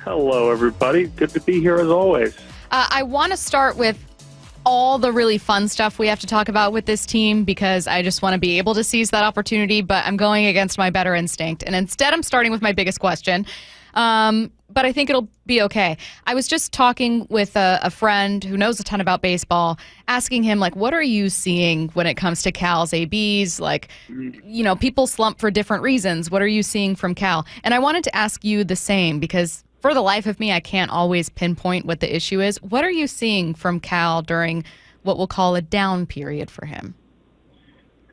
Hello, everybody. Good to be here as always. I want to start with all the really fun stuff we have to talk about with this team because I just want to be able to seize that opportunity, but I'm going against my better instinct. And instead, I'm starting with my biggest question. But I think it'll be okay. I was just talking with a friend who knows a ton about baseball, asking him, like, what are you seeing when it comes to Cal's ABs? Like, you know, people slump for different reasons. What are you seeing from Cal? And I wanted to ask you the same because for the life of me, I can't always pinpoint what the issue is. What are you seeing from Cal during what we'll call a down period for him?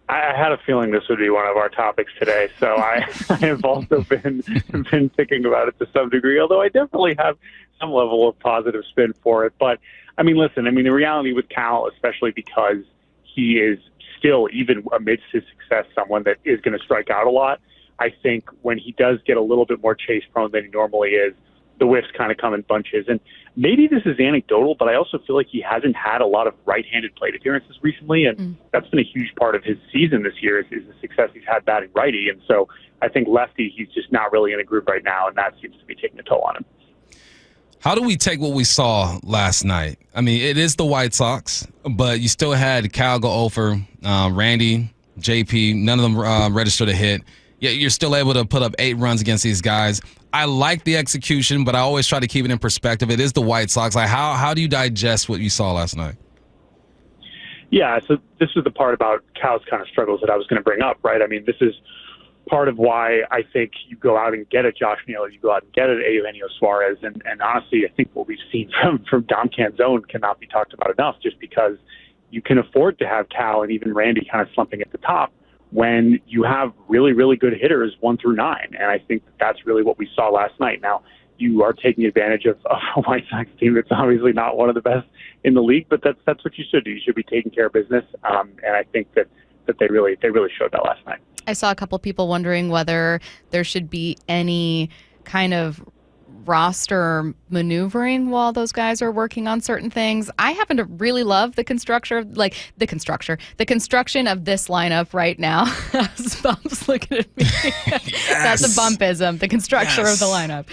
I had a feeling this would be one of our topics today, so I have also been thinking about it to some degree, although I definitely have some level of positive spin for it. But, I mean, listen, the reality with Cal, especially because he is still, even amidst his success, someone that is going to strike out a lot. I think when he does get a little bit more chase prone than he normally is, the whiffs kind of come in bunches. And maybe this is anecdotal, but I also feel like he hasn't had a lot of right-handed plate appearances recently, and that's been a huge part of his season this year is the success he's had batting righty. And so I think lefty, he's just not really in a groove right now, and that seems to be taking a toll on him. How do we take what we saw last night? I mean, it is the White Sox, but you still had Cal go over, Randy, JP, none of them registered a hit. Yet you're still able to put up 8 runs against these guys. I like the execution, but I always try to keep it in perspective. It is the White Sox. Like, how do you digest what you saw last night? Yeah, so this is the part about Cal's kind of struggles that I was going to bring up, right? I mean, this is part of why I think you go out and get a Josh Naylor, you go out and get an Eugenio Suarez, and honestly, I think what we've seen from Dom Canzone cannot be talked about enough, just because you can afford to have Cal and even Randy kind of slumping at the top when you have really, really good hitters 1 through 9. And I think that's really what we saw last night. Now, you are taking advantage of a White Sox team that's obviously not one of the best in the league, but that's what you should do. You should be taking care of business. And I think that they really showed that last night. I saw a couple people wondering whether there should be any kind of roster maneuvering while those guys are working on certain things. I happen to really love the construction of this lineup right now. Bump's looking at me. Yes. That's a Bumpism, the construction of the lineup.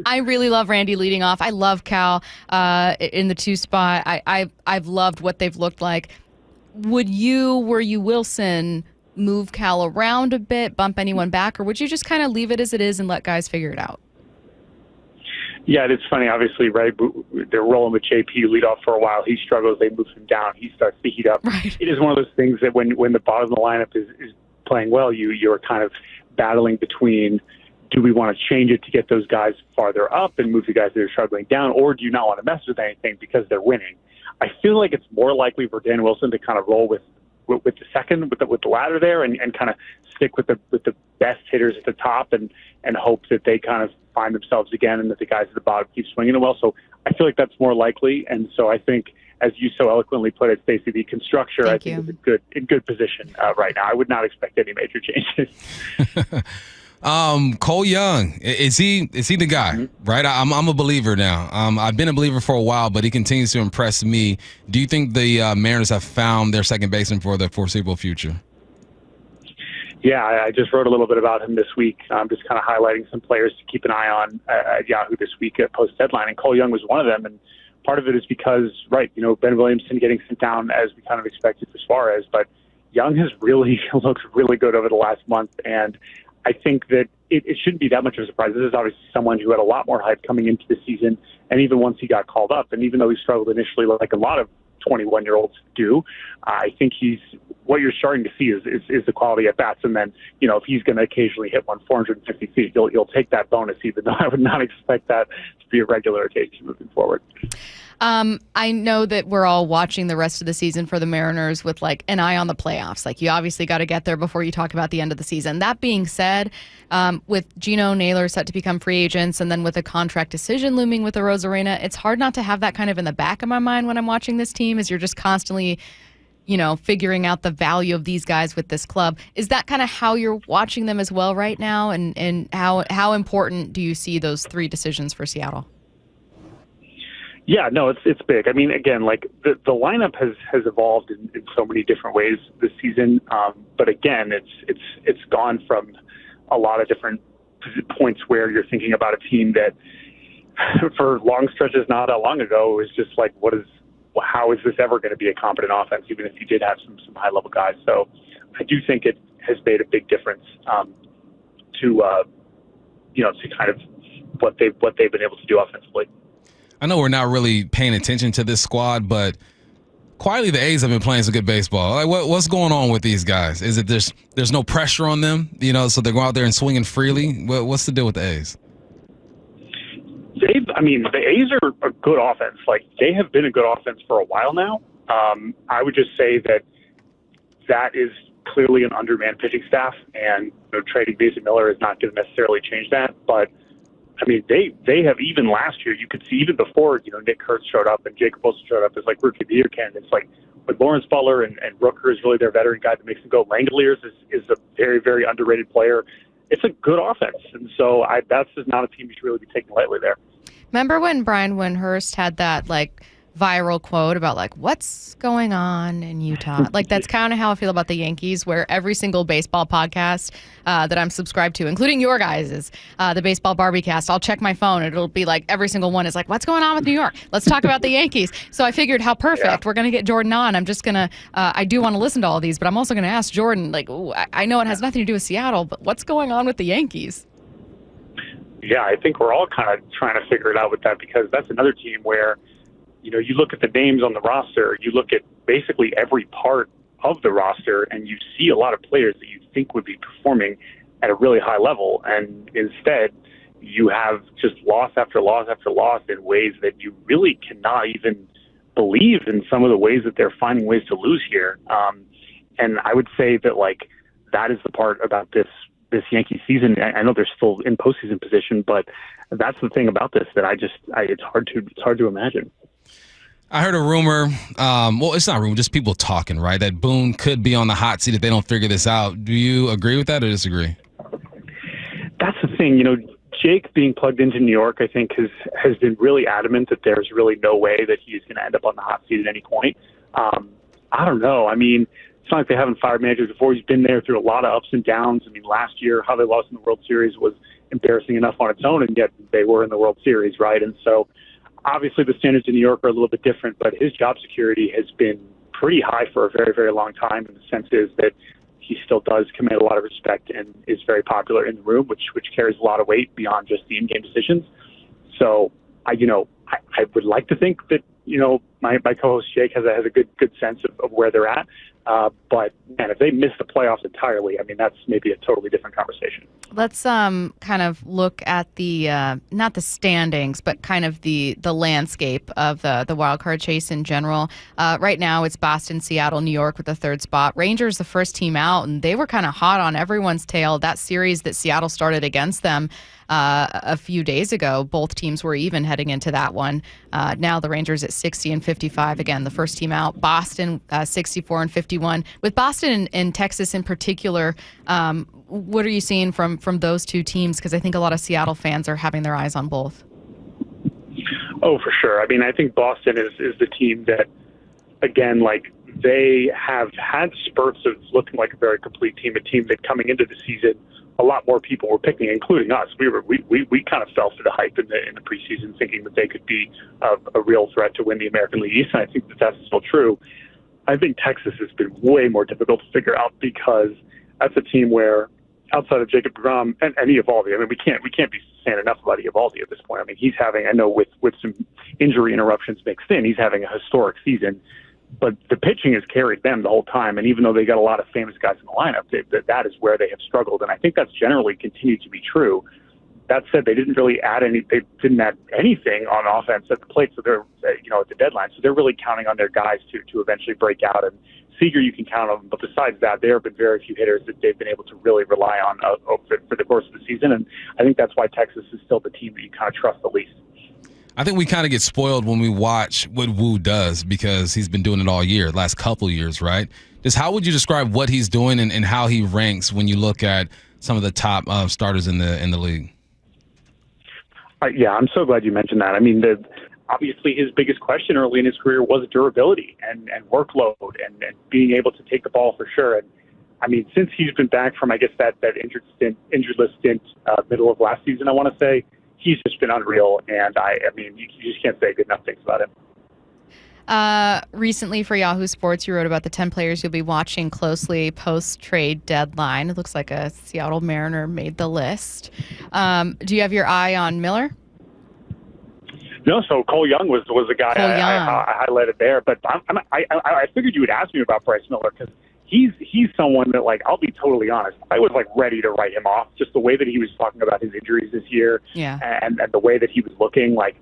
I really love Randy leading off. I love Cal in the 2 spot. I've loved what they've looked like. Were you Wilson, move Cal around a bit, bump anyone back, or would you just kind of leave it as it is and let guys figure it out? Yeah, it's funny, obviously, right? They're rolling with JP lead off for a while. He struggles. They move him down. He starts to heat up. Right. It is one of those things that when the bottom of the lineup is playing well, you're kind of battling between, do we want to change it to get those guys farther up and move the guys that are struggling down, or do you not want to mess with anything because they're winning? I feel like it's more likely for Dan Wilson to kind of roll with the second, with the ladder there, and kind of stick with the best hitters at the top and hope that they kind of find themselves again and that the guys at the bottom keep swinging it well. So I feel like that's more likely. And so I think, as you so eloquently put it, Stacey, the constructor, I think, is in good position right now. I would not expect any major changes. Cole Young, is he the guy, right? I'm a believer now. I've been a believer for a while, but he continues to impress me. Do you think the Mariners have found their second baseman for the foreseeable future? Yeah, I just wrote a little bit about him this week. I'm just kind of highlighting some players to keep an eye on at Yahoo this week at post-deadline, and Cole Young was one of them. And part of it is because, right, Ben Williamson getting sent down as we kind of expected for Suarez, but Young has really looked really good over the last month, and I think that it shouldn't be that much of a surprise. This is obviously someone who had a lot more hype coming into the season, and even once he got called up, and even though he struggled initially like a lot of 21-year-olds do, I think what you're starting to see is the quality at bats. And then, if he's going to occasionally hit 450 feet, you'll take that bonus, even though I would not expect that to be a regular occasion moving forward. I know that we're all watching the rest of the season for the Mariners with like an eye on the playoffs. Like, you obviously got to get there before you talk about the end of the season. That being said, with Gino Naylor set to become free agents and then with a contract decision looming with the Rosarena, it's hard not to have that kind of in the back of my mind when I'm watching this team, as you're just constantly, figuring out the value of these guys with this club. Is that kind of how you're watching them as well right now? And how important do you see those 3 decisions for Seattle? Yeah, no, it's big. I mean, again, like the lineup has evolved in so many different ways this season. But again, it's gone from a lot of different points where you're thinking about a team that for long stretches not that long ago, it was just like, how is this ever going to be a competent offense, even if you did have some high-level guys? So I do think it has made a big difference to kind of what they've been able to do offensively. I know we're not really paying attention to this squad, but quietly the A's have been playing some good baseball. Like, what's going on with these guys? Is it there's no pressure on them, so they're going out there and swinging freely? What's the deal with the A's? The A's are a good offense. Like, they have been a good offense for a while now. I would just say that is clearly an undermanned pitching staff, and trading Mason Miller is not going to necessarily change that. But I mean, they have, even last year, you could see even before Nick Kurtz showed up and Jacob Wilson showed up as like rookie of the year candidates. Like, with Lawrence Butler and Rooker is really their veteran guy that makes them go. Langoliers is a very, very underrated player. It's a good offense, and so that's just not a team you should really be taking lightly there. Remember when Bryan Windhurst had that viral quote about what's going on in Utah? That's kind of how I feel about the Yankees, where every single baseball podcast that I'm subscribed to, including your guys's, the Baseball Barbiecast, I'll check my phone. It'll be every single one is what's going on with New York? Let's talk about the Yankees. So I figured, how perfect. Yeah. We're going to get Jordan on. I'm just going to, I do want to listen to all these, but I'm also going to ask Jordan, I know it has nothing to do with Seattle, but what's going on with the Yankees? Yeah, I think we're all kind of trying to figure it out with that, because that's another team where, you look at the names on the roster, you look at basically every part of the roster, and you see a lot of players that you think would be performing at a really high level. And instead, you have just loss after loss after loss in ways that you really cannot even believe in some of the ways that they're finding ways to lose here. And I would say that, that is the part about this Yankee season. I know they're still in postseason position, but that's the thing about this that it's hard to imagine. I heard a rumor, it's not a rumor, just people talking, right, that Boone could be on the hot seat if they don't figure this out. Do you agree with that or disagree? That's the thing. Jake being plugged into New York, I think, has been really adamant that there's really no way that he's going to end up on the hot seat at any point. I don't know. I mean, it's not like they haven't fired managers before. He's been there through a lot of ups and downs. I mean, last year, how they lost in the World Series was embarrassing enough on its own, and yet they were in the World Series, right? And so obviously the standards in New York are a little bit different, but his job security has been pretty high for a very, very long time. And the sense is that he still does command a lot of respect and is very popular in the room, which carries a lot of weight beyond just the in-game decisions. So I would like to think that, my co-host Jake has a good sense of where they're at. But man, if they miss the playoffs entirely, I mean, that's maybe a totally different conversation. Let's kind of look at the not the standings, but kind of the landscape of the wild card chase in general. Right now, it's Boston, Seattle, New York with the third spot. Rangers, the first team out, and they were kind of hot on everyone's tail. That series that Seattle started against them a few days ago, both teams were even heading into that one. Now the Rangers at 60 and 55. Again, the first team out. Boston 64 and 51. With Boston and Texas in particular, what are you seeing from those two teams? Because I think a lot of Seattle fans are having their eyes on both. Oh, for sure. I mean, I think Boston is the team that, again, they have had spurts of looking like a very complete team, a team that coming into the season, a lot more people were picking, including us. We kind of fell for the hype in the preseason, thinking that they could be a real threat to win the American League East, and I think that that's still true. I think Texas has been way more difficult to figure out, because that's a team where, outside of Jacob deGrom and Eovaldi, I mean, we can't be saying enough about Eovaldi at this point. I mean, he's having, I know with some injury interruptions mixed in, he's having a historic season. But the pitching has carried them the whole time, and even though they got a lot of famous guys in the lineup, that is where they have struggled, and I think that's generally continued to be true. That said, they didn't add anything on offense at the plate, so they're at the deadline, so they're really counting on their guys to eventually break out. And Seager, you can count on them, but besides that, there have been very few hitters that they've been able to really rely on for the course of the season, and I think that's why Texas is still the team that you kind of trust the least. I think we kind of get spoiled when we watch what Wu does, because he's been doing it all year, last couple of years, right? Just how would you describe what he's doing and how he ranks when you look at some of the top starters in the league? Yeah, I'm so glad you mentioned that. I mean, obviously his biggest question early in his career was durability and workload and being able to take the ball for sure. And I mean, since he's been back from, I guess, that injured list stint, middle of last season, I want to say, he's just been unreal. And I mean, you just can't say good enough things about him. Recently for Yahoo Sports, you wrote about the 10 players you'll be watching closely post-trade deadline. It looks like a Seattle Mariner made the list. Do you have your eye on Miller? No, so Cole Young was the guy I highlighted there. But I figured you would ask me about Bryce Miller because he's someone that, like, I'll be totally honest, I was, like, ready to write him off. Just the way that he was talking about his injuries this year and the way that he was looking, like,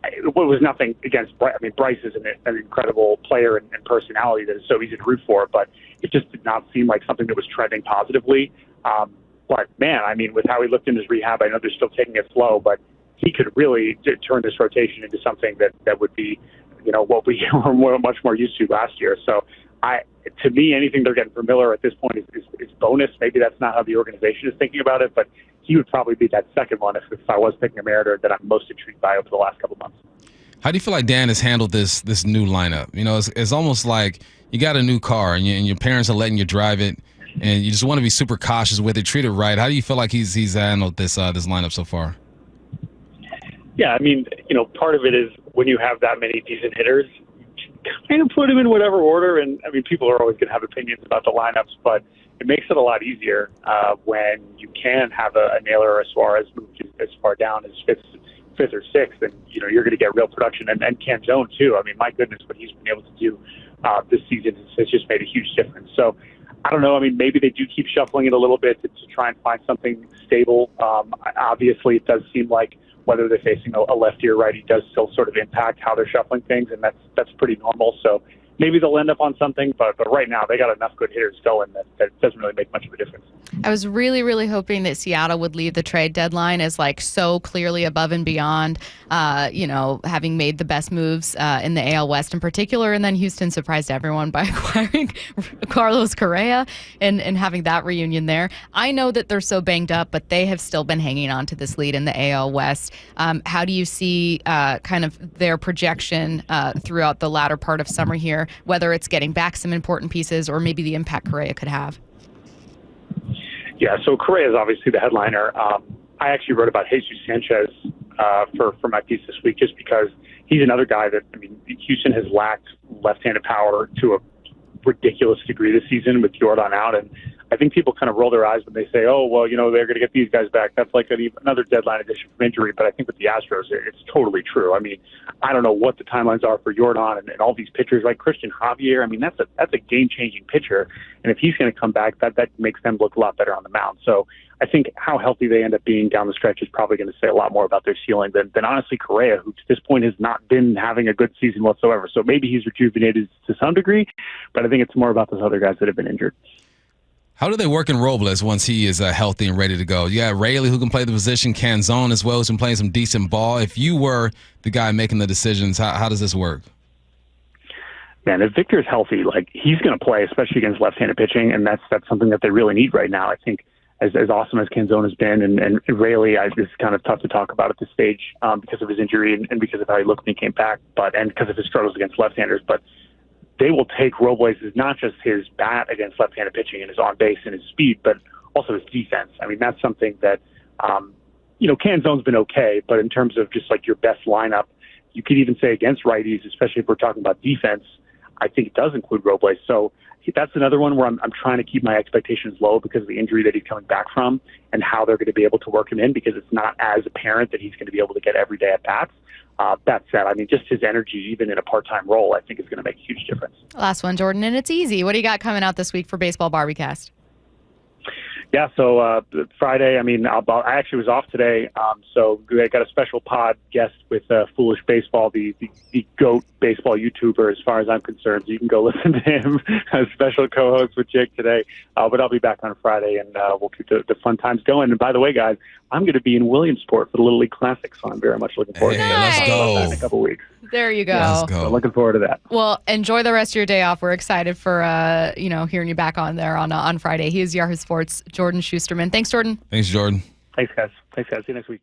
it was nothing against Bryce. I mean, Bryce is an incredible player and personality that is so easy to root for, but it just did not seem like something that was trending positively. But, man, I mean, with how he looked in his rehab, I know they're still taking it slow, but he could really turn this rotation into something that would be, what we were much more used to last year. So, to me, anything they're getting from Miller at this point is bonus. Maybe that's not how the organization is thinking about it, but he would probably be that second one if I was picking a Mariner that I'm most intrigued by over the last couple months. How do you feel like Dan has handled this new lineup? It's almost like you got a new car and your parents are letting you drive it, and you just want to be super cautious with it, treat it right. How do you feel like he's handled this lineup so far? Yeah, I mean, part of it is when you have that many decent hitters, kind of put them in whatever order. And I mean, people are always going to have opinions about the lineups, but it makes it a lot easier when you can have a Naylor or a Suarez moved as far down as fifth or sixth, and you're going to get real production. And Canzone too. I mean, my goodness, what he's been able to do this season has just made a huge difference. So I don't know. I mean, maybe they do keep shuffling it a little bit to try and find something stable. Obviously, it does seem like whether they're facing a lefty or righty does still sort of impact how they're shuffling things, and that's pretty normal. So maybe they'll end up on something, but right now they got enough good hitters going that doesn't really make much of a difference. I was really, really hoping that Seattle would leave the trade deadline as like so clearly above and beyond, having made the best moves in the AL West in particular, and then Houston surprised everyone by acquiring Carlos Correa and having that reunion there. I know that they're so banged up, but they have still been hanging on to this lead in the AL West. How do you see kind of their projection throughout the latter part of summer here, whether it's getting back some important pieces or maybe the impact Correa could have? Yeah, so Correa is obviously the headliner. I actually wrote about Jesus Sanchez for my piece this week just because he's another guy that, I mean, Houston has lacked left-handed power to a ridiculous degree this season with Jordan out, and I think people kind of roll their eyes when they say, oh, well, they're going to get these guys back. That's like another deadline addition from injury. But I think with the Astros, it's totally true. I mean, I don't know what the timelines are for Jordan and all these pitchers like Christian Javier. I mean, that's a game-changing pitcher. And if he's going to come back, that makes them look a lot better on the mound. So I think how healthy they end up being down the stretch is probably going to say a lot more about their ceiling than honestly Correa, who to this point has not been having a good season whatsoever. So maybe he's rejuvenated to some degree, but I think it's more about those other guys that have been injured. How do they work in Robles once he is healthy and ready to go? You got Raleigh, who can play the position, Canzone as well, who's been playing some decent ball. If you were the guy making the decisions, how does this work? Man, if Victor's healthy, like, he's going to play, especially against left-handed pitching, and that's something that they really need right now. I think as awesome as Canzone has been, and Raleigh, it's kind of tough to talk about at this stage because of his injury and because of how he looked when he came back, and because of his struggles against left-handers, but they will take Robles as not just his bat against left-handed pitching and his on-base and his speed, but also his defense. I mean, that's something that, Canzone's been okay, but in terms of just like your best lineup, you could even say against righties, especially if we're talking about defense, I think it does include Robles. So that's another one where I'm trying to keep my expectations low because of the injury that he's coming back from and how they're going to be able to work him in because it's not as apparent that he's going to be able to get every day at bats. That said, I mean, just his energy, even in a part-time role, I think is going to make a huge difference. Last one, Jordan, and it's easy. What do you got coming out this week for Baseball Barbiecast? Yeah, so Friday, I mean, I actually was off today, so I got a special pod guest with Foolish Baseball, the GOAT baseball YouTuber as far as I'm concerned, so you can go listen to him, a special co-host with Jake today, but I'll be back on Friday, and we'll keep the fun times going. And by the way, guys, I'm going to be in Williamsport for the Little League Classic, so I'm very much looking forward to it. Let's go. In a couple weeks. There you go. Let's go. So looking forward to that. Well, enjoy the rest of your day off. We're excited for hearing you back on there on Friday. He is Yahoo Sports Jordan Shusterman. Thanks, Jordan. Thanks, Jordan. Thanks, guys. See you next week.